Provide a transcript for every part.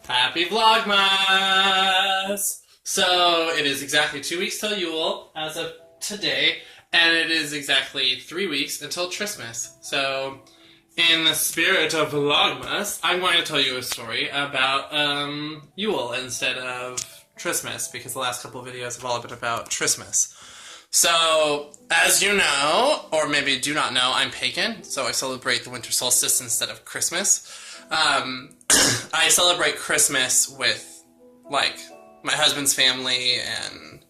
Happy Vlogmas! So, it is exactly 2 weeks till Yule, as of today, and it is exactly 3 weeks until Christmas. So, in the spirit of Vlogmas, I'm going to tell you a story about, Yule instead of Christmas, because the last couple of videos have all been about Christmas. So, as you know, or maybe do not know, I'm pagan, so I celebrate the winter solstice instead of Christmas. I celebrate Christmas with, like, my husband's family, and,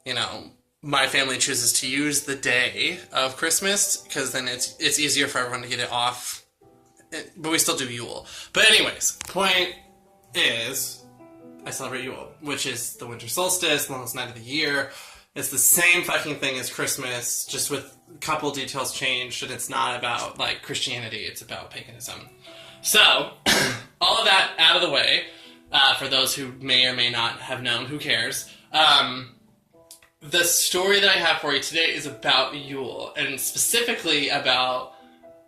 you know, my family chooses to use the day of Christmas, because then it's easier for everyone to get it off, but we still do Yule. But anyways, point is, I celebrate Yule, which is the winter solstice, the longest night of the year. It's the same fucking thing as Christmas, just with a couple details changed, and it's not about, like, Christianity, it's about paganism. So, all of that out of the way, for those who may or may not have known, who cares, the story that I have for you today is about Yule, and specifically about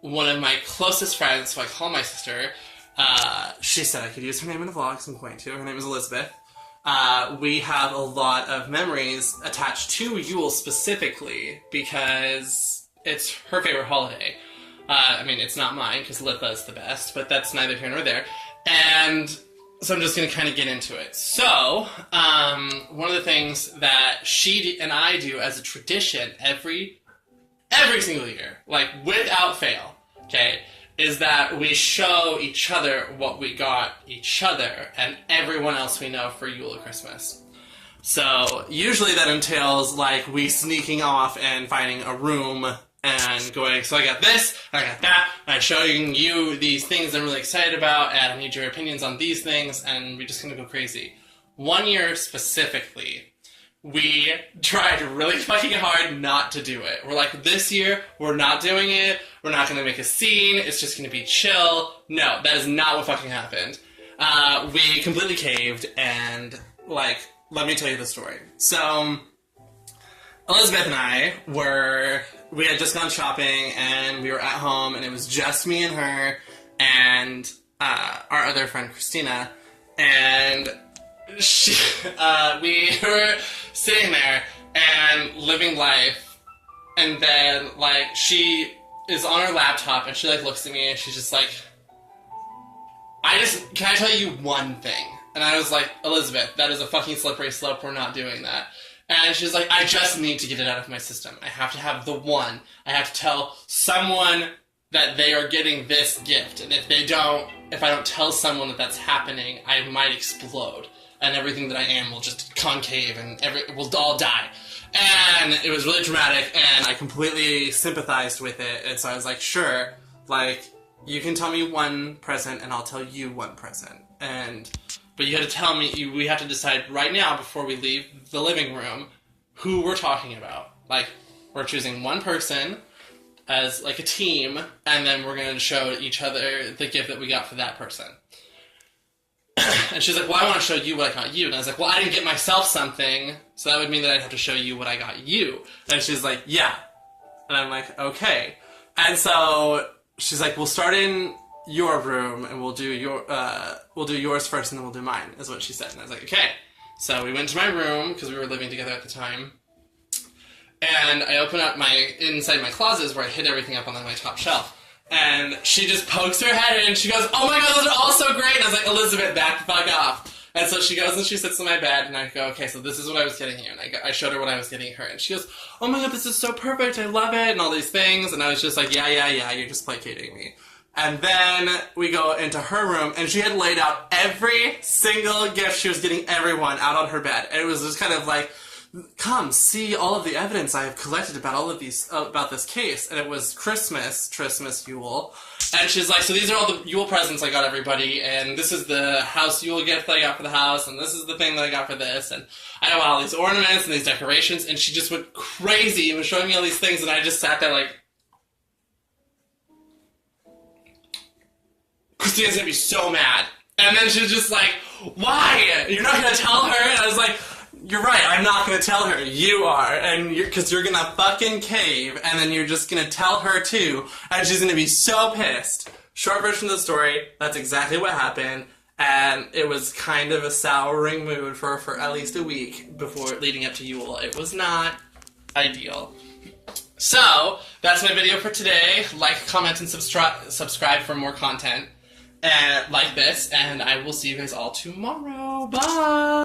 one of my closest friends, who I call my sister. She said I could use her name in a vlog, so I'm going to. Her name is Elizabeth. We have a lot of memories attached to Yule specifically, because it's her favorite holiday. I mean, it's not mine, because Litha's the best, but that's neither here nor there. And so I'm just going to kind of get into it. So, one of the things that she and I do as a tradition every single year, like without fail, okay, is that we show each other what we got each other and everyone else we know for Yule or Christmas. So, usually that entails, like, we sneaking off and finding a room and going, so I got this, I got that, and I'm showing you these things I'm really excited about, and I need your opinions on these things, and we're just gonna go crazy. One year specifically, we tried really fucking hard not to do it. We're like, this year, we're not doing it, we're not gonna make a scene, it's just gonna be chill. No, that is not what fucking happened. We completely caved, and, like, let me tell you the story. So, Elizabeth and I we had just gone shopping, and we were at home, and it was just me and her, and our other friend, Christina, and we were sitting there and living life, and then, like, she is on her laptop, and she, like, looks at me, and she's just like, can I tell you one thing? And I was like, Elizabeth, that is a fucking slippery slope, we're not doing that. And she's like, I just need to get it out of my system. I have to have the one. I have to tell someone that they are getting this gift. And if I don't tell someone that that's happening, I might explode. And everything that I am will just concave, and we'll all die. And it was really dramatic, and I completely sympathized with it. And so I was like, sure, like, you can tell me one present, and I'll tell you one present. But you have to tell me, we have to decide right now before we leave the living room who we're talking about. Like, we're choosing one person as, like, a team, and then we're going to show each other the gift that we got for that person. And she's like, well, I want to show you what I got you. And I was like, well, I didn't get myself something, so that would mean that I'd have to show you what I got you. And she's like, yeah. And I'm like, okay. And so she's like, we'll start in your room, and we'll do yours first, and then we'll do mine, is what she said. And I was like, okay. So we went to my room, because we were living together at the time, and I open up inside my closets where I hid everything up on my top shelf, and she just pokes her head in, and she goes, oh my god, those are all so great! And I was like, Elizabeth, back the fuck off. And so she goes and she sits on my bed, and I go, okay, so this is what I was getting you. And I showed her what I was getting her, and she goes, oh my god, this is so perfect, I love it, and all these things. And I was just like, yeah, you're just placating me. And then we go into her room, and she had laid out every single gift she was getting everyone out on her bed. And it was just kind of like, come, see all of the evidence I have collected about all of these, about this case. And it was Christmas, Yule. And she's like, so these are all the Yule presents I got everybody, and this is the house Yule gift that I got for the house, and this is the thing that I got for this, and I got all these ornaments and these decorations, and she just went crazy and was showing me all these things, and I just sat there like, Christina's gonna be so mad. And then she was just like, why? You're not gonna tell her? And I was like, you're right, I'm not gonna tell her. You are. And because you're gonna fucking cave, and then you're just gonna tell her too, and she's gonna be so pissed. Short version of the story, that's exactly what happened. and it was kind of a souring mood for at least a week before leading up to Yule. It was not ideal. So, that's my video for today. Like, comment, and subscribe for more content like this, and I will see you guys all tomorrow. Bye!